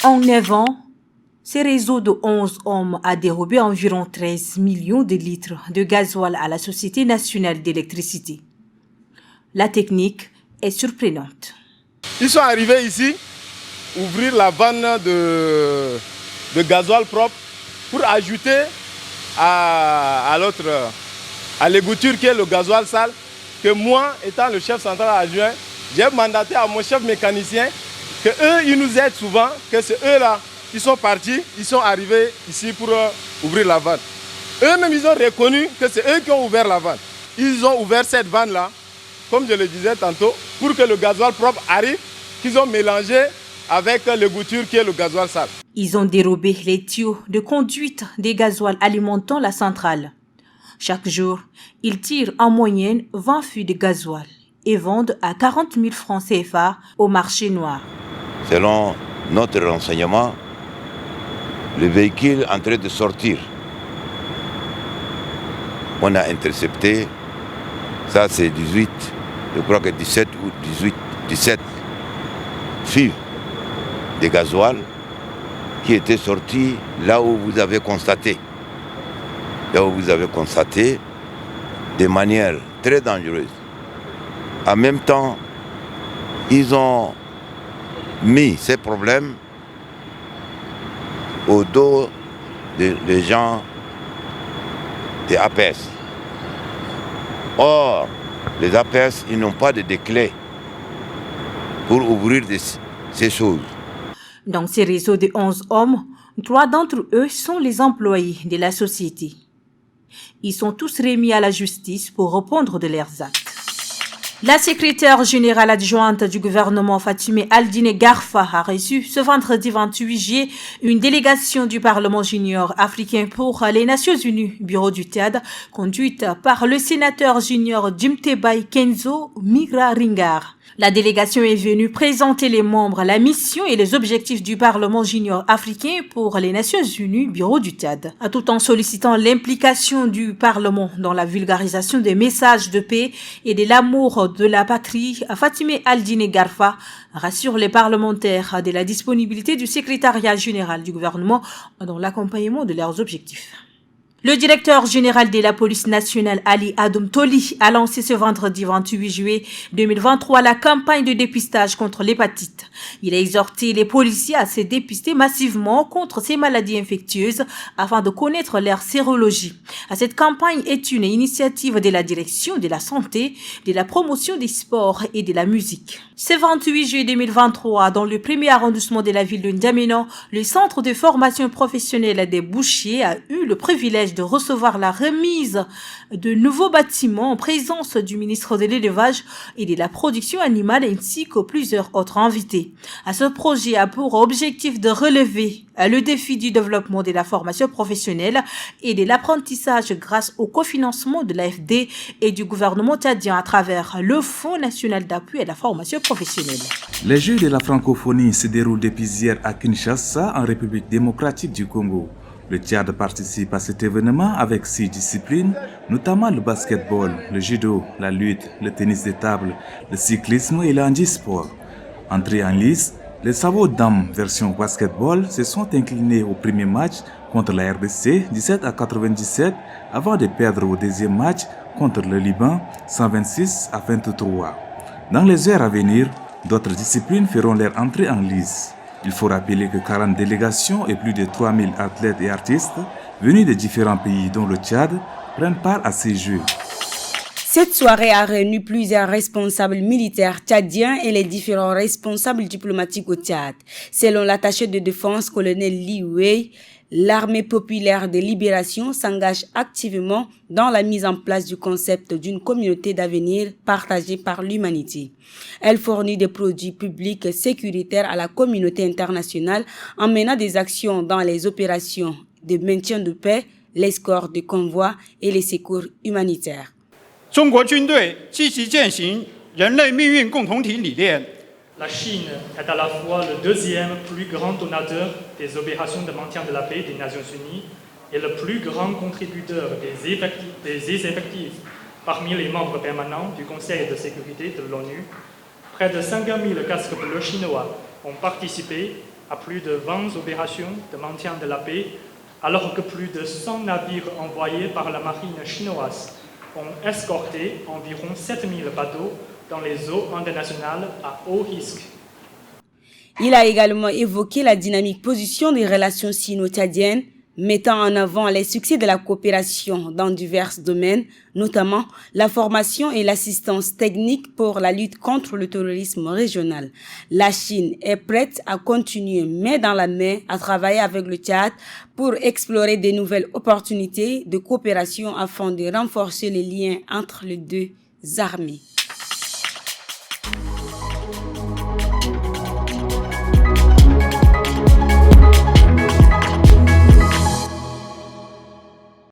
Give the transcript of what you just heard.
En 9 ans, ce réseau de 11 hommes a dérobé environ 13 millions de litres de gasoil à la Société nationale d'électricité. La technique est surprenante. Ils sont arrivés ici, ouvrir la vanne de gasoil propre pour ajouter à l'égoutture qui est le gasoil sale, que moi, étant le chef central adjoint, j'ai mandaté à mon chef mécanicien que eux, ils nous aident souvent, que c'est eux-là qui sont partis, ils sont arrivés ici pour ouvrir la vanne. Eux-mêmes, ils ont reconnu que c'est eux qui ont ouvert la vanne. Ils ont ouvert cette vanne-là, comme je le disais tantôt, pour que le gasoil propre arrive, qu'ils ont mélangé avec l'égoutture qui est le gasoil sale. Ils ont dérobé les tuyaux de conduite des gasoils alimentant la centrale. Chaque jour, ils tirent en moyenne 20 fûts de gasoil et vendent à 40 000 francs CFA au marché noir. Selon notre renseignement, le véhicule en train de sortir. On a intercepté, ça c'est 18, je crois que 17 ou 17 fûts de gasoil qui étaient sortis là où vous avez constaté. Là où vous avez constaté de manière très dangereuse. En même temps, ils ont mis ces problèmes au dos des gens des APS. Or, les APS, ils n'ont pas de clés pour ouvrir ces choses. Dans ces réseaux de 11 hommes, 3 d'entre eux sont les employés de la société. Ils sont tous remis à la justice pour répondre de leurs actes. La secrétaire générale adjointe du gouvernement Fatimé Aldine Garfa a reçu ce vendredi 28 juillet une délégation du Parlement junior africain pour les Nations Unies, bureau du TIAD, conduite par le sénateur junior Jimtebay Kenzo Migra Ringar. La délégation est venue présenter les membres, la mission et les objectifs du Parlement junior africain pour les Nations Unies, bureau du TIAD, tout en sollicitant l'implication du Parlement dans la vulgarisation des messages de paix et de l'amour de la patrie. Fatimé Aldine Garfa rassure les parlementaires de la disponibilité du secrétariat général du gouvernement dans l'accompagnement de leurs objectifs. Le directeur général de la police nationale, Ali Adoum Toli, a lancé ce vendredi 28 juillet 2023 la campagne de dépistage contre l'hépatite. Il a exhorté les policiers à se dépister massivement contre ces maladies infectieuses afin de connaître leur sérologie. Cette campagne est une initiative de la direction de la santé, de la promotion des sports et de la musique. Ce 28 juillet 2023, dans le premier arrondissement de la ville de N'Djamena, le centre de formation professionnelle des bouchers a eu le privilège de recevoir la remise de nouveaux bâtiments en présence du ministre de l'Élevage et de la Production animale ainsi que plusieurs autres invités. Ce projet a pour objectif de relever le défi du développement de la formation professionnelle et de l'apprentissage grâce au cofinancement de l'AFD et du gouvernement tchadien à travers le Fonds national d'appui à la formation professionnelle. Les Jeux de la francophonie se déroulent depuis hier à Kinshasa, en République démocratique du Congo. Le Tchad participe à cet événement avec 6 disciplines, notamment le basketball, le judo, la lutte, le tennis de table, le cyclisme et le handisport. Entrés en lice, les Savo Dames version basketball se sont inclinés au premier match contre la RDC 17 à 97 avant de perdre au deuxième match contre le Liban 126 à 23. Dans les heures à venir, d'autres disciplines feront leur entrée en lice. Il faut rappeler que 40 délégations et plus de 3000 athlètes et artistes venus de différents pays dont le Tchad prennent part à ces Jeux. Cette soirée a réuni plusieurs responsables militaires tchadiens et les différents responsables diplomatiques au Tchad. Selon l'attaché de défense colonel Li Wei, l'armée populaire de libération s'engage activement dans la mise en place du concept d'une communauté d'avenir partagée par l'humanité. Elle fournit des produits publics sécuritaires à la communauté internationale en menant des actions dans les opérations de maintien de paix, l'escorte de convois et les secours humanitaires. 中国军队积极践行人类命运共同体理念。 La Chine est à la fois le deuxième plus grand donateur des opérations de maintien de la paix des Nations Unies et le plus grand contributeur des effectifs parmi les membres permanents du Conseil de sécurité de l'ONU. Près de 50 000 casques bleus chinois ont participé à plus de 20 opérations de maintien de la paix, alors que plus de 100 navires envoyés par la marine chinoise ont escorté environ 7000 bateaux dans les eaux internationales à haut risque. Il a également évoqué la dynamique position des relations sino-tchadiennes, mettant en avant les succès de la coopération dans divers domaines, notamment la formation et l'assistance technique pour la lutte contre le terrorisme régional. La Chine est prête à continuer main dans la main à travailler avec le Tchad pour explorer de nouvelles opportunités de coopération afin de renforcer les liens entre les deux armées.